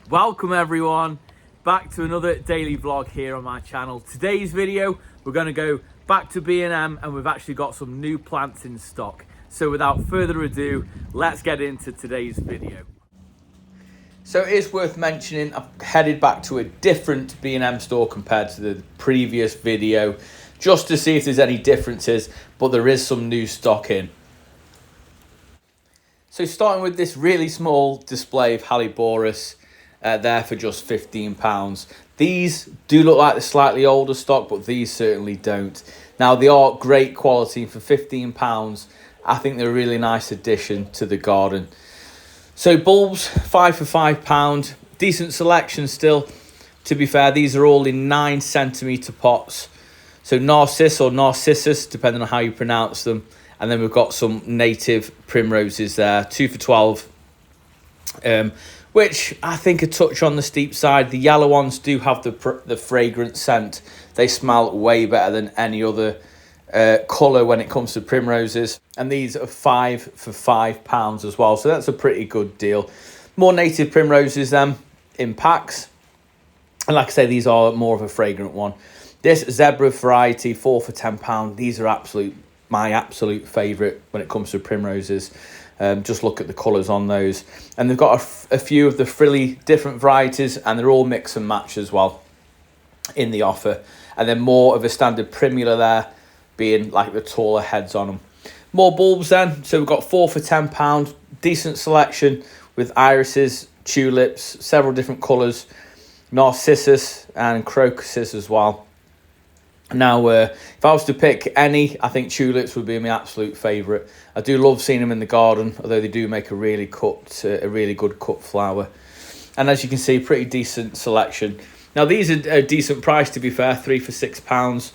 Welcome everyone back to another daily vlog here on my channel. Today's video we're going to go back to B&M and we've actually got some new plants in stock. So without further ado, let's get into today's video. So it is worth mentioning I've headed back to a different B&M store compared to the previous video just to see if there's any differences, but there is some new stock in. So starting with this really small display of Halliboris, there for just £15. These do look like the slightly older stock, but these certainly don't. Now they are great quality for £15. I think they're a really nice addition to the garden. So bulbs, 5 for £5. Decent selection still. To be fair, these are all in 9cm pots. So Narciss or Narcissus, depending on how you pronounce them. And then we've got some native primroses there, 2 for 12. Which I think a touch on the steep side. The yellow ones do have the fragrant scent. They smell way better than any other colour when it comes to primroses. And these are 5 for £5 as well. So that's a pretty good deal. More native primroses then in packs. And like I say, these are more of a fragrant one. This zebra variety, 4 for £10. These are my absolute favourite when it comes to primroses. Just look at the colours on those. And they've got a few of the frilly different varieties, and they're all mix and match as well in the offer. And then more of a standard primula there, being like the taller heads on them. More bulbs then. So we've got 4 for £10. Decent selection with irises, tulips, several different colours, narcissus and crocuses as well. Now, if I was to pick any, I think tulips would be my absolute favourite. I do love seeing them in the garden, although they do make a really good cut flower. And as you can see, pretty decent selection. Now, these are a decent price, to be fair, 3 for £6.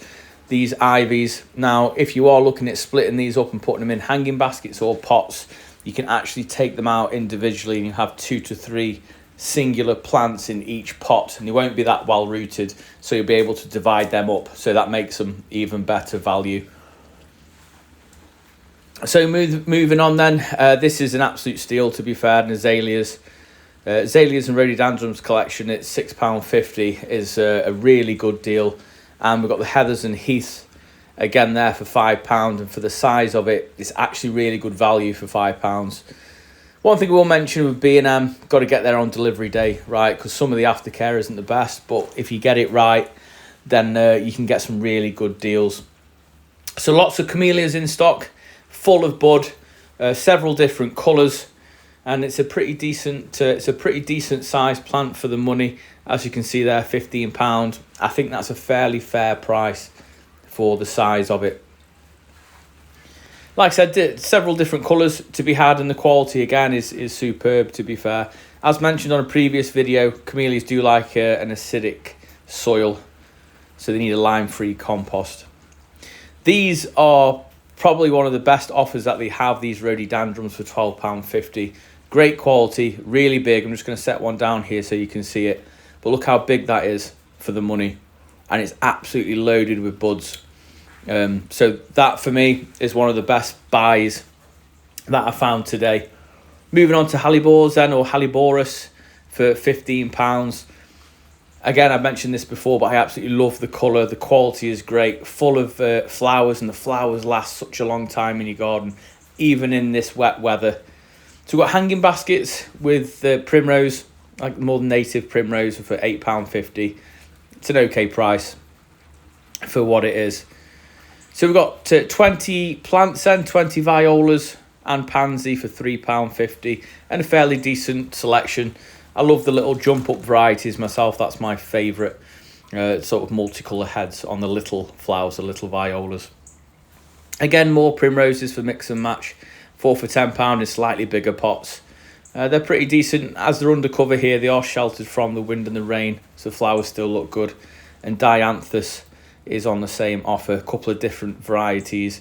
These ivies. Now, if you are looking at splitting these up and putting them in hanging baskets or pots, you can actually take them out individually and you have 2 to 3 singular plants in each pot, and they won't be that well rooted, so you'll be able to divide them up, so that makes them even better value. So moving on then, this is an absolute steal, to be fair. And azaleas and rhododendrons collection at £6.50 is a really good deal. And we've got the heathers and heaths again there for £5, and for the size of it, it's actually really good value for £5. One thing we'll mention with B&M, got to get there on delivery day, right? Because some of the aftercare isn't the best, but if you get it right, then you can get some really good deals. So lots of camellias in stock, full of bud, several different colours, and it's a pretty decent sized plant for the money. As you can see there, £15. I think that's a fairly fair price for the size of it. Like I said, several different colours to be had, and the quality again is superb, to be fair. As mentioned on a previous video, camellias do like an acidic soil, so they need a lime-free compost. These are probably one of the best offers that they have, these rhododendrons for £12.50. Great quality, really big. I'm just going to set one down here so you can see it. But look how big that is for the money. And it's absolutely loaded with buds. So that for me is one of the best buys that I found today. Moving on to Hallibors then, or Halliboris, for £15. Again, I've mentioned this before, but I absolutely love the colour. The quality is great, full of flowers, and the flowers last such a long time in your garden, even in this wet weather. So we've got hanging baskets with primrose, like more native primrose, for £8.50. It's an okay price for what it is. So we've got 20 plants and 20 violas and pansy for £3.50, and a fairly decent selection. I love the little jump up varieties myself. That's my favourite, sort of multicolour heads on the little flowers, the little violas. Again, more primroses for mix and match, 4 for £10 in slightly bigger pots. They're pretty decent. As they're undercover here, they are sheltered from the wind and the rain, so the flowers still look good. And dianthus is on the same offer, a couple of different varieties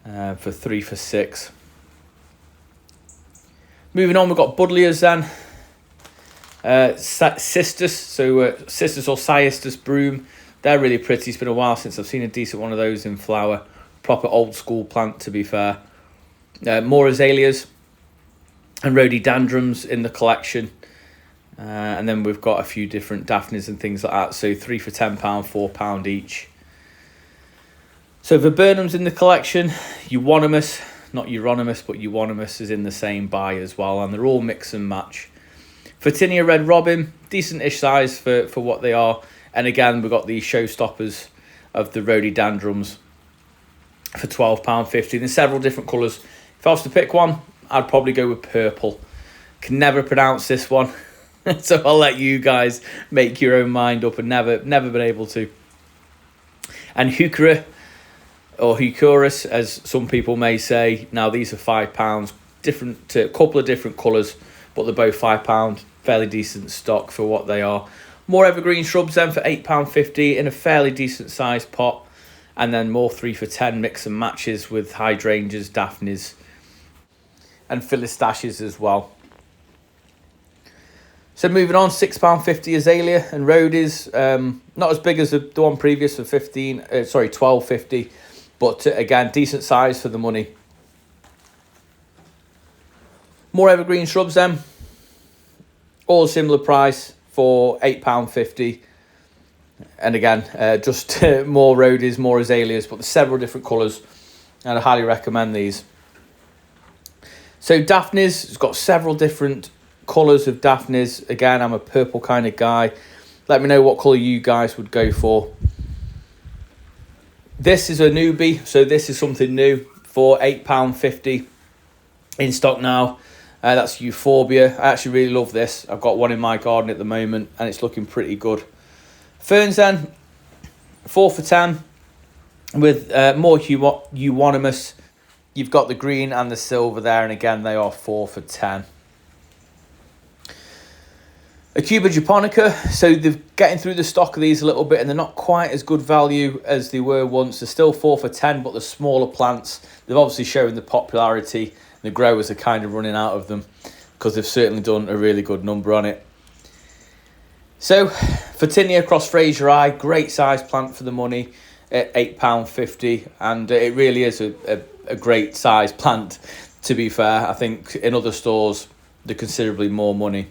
for 3 for £6. Moving on, we've got buddleias then. Cistus, so cistus or cystus broom. They're really pretty. It's been a while since I've seen a decent one of those in flower. Proper old school plant, to be fair. More azaleas and rhododendrons in the collection. And then we've got a few different Daphnes and things like that. So 3 for £10, £4 each. So viburnum's in the collection. Euonymus, not Euronymous, but Euonymus is in the same buy as well. And they're all mix and match. Photinia Red Robin, decent-ish size for what they are. And again, we've got the showstoppers of the rhododendrons for £12.50. There's several different colours. If I was to pick one, I'd probably go with purple. Can never pronounce this one. So I'll let you guys make your own mind up, and never been able to. And Heuchera, or Heuchurus, as some people may say. Now these are £5, different, couple of different colours, but they're both £5. Fairly decent stock for what they are. More evergreen shrubs then for £8.50 in a fairly decent sized pot, and then more 3 for £10 mix and matches with hydrangeas, daphnes, and philistachys as well. So moving on, £6.50 azalea and rhodies. Not as big as the one previous for £12.50, but again, decent size for the money. More evergreen shrubs then, all similar price for £8.50. And again, just more rhodies, more azaleas, but there's several different colours, and I highly recommend these. So Daphnes, it's got several different colours of Daphnes. Again, I'm a purple kind of guy. Let me know what colour you guys would go for. This is a newbie, so this is something new for £8.50 in stock now. That's Euphorbia. I actually really love this. I've got one in my garden at the moment, and it's looking pretty good. Ferns then, 4 for £10 with more euonymus. You've got the green and the silver there, and again, they are 4 for £10. Acuba japonica, so they're getting through the stock of these a little bit, and they're not quite as good value as they were once. They're still 4 for £10, but the smaller plants, they've obviously shown the popularity. The growers are kind of running out of them because they've certainly done a really good number on it. So, Photinia cross Fraser Eye, great size plant for the money at £8.50, and it really is a great size plant, to be fair. I think in other stores, they're considerably more money.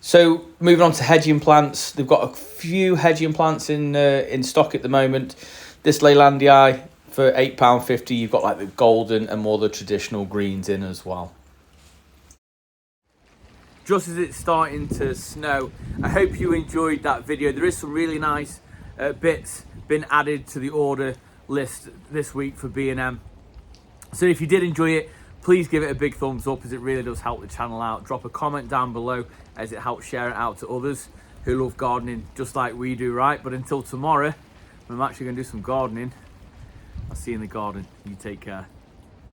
So, moving on to hedging plants, they've got a few hedging plants in stock at the moment. This Leylandii for £8.50, you've got like the golden and more the traditional greens in as well. Just as it's starting to snow, I hope you enjoyed that video. There is some really nice bits been added to the order list this week for B&M. So if you did enjoy it, please give it a big thumbs up, as it really does help the channel out. Drop a comment down below, as it helps share it out to others who love gardening just like we do, right? But until tomorrow, when I'm actually going to do some gardening, I'll see you in the garden. You take care.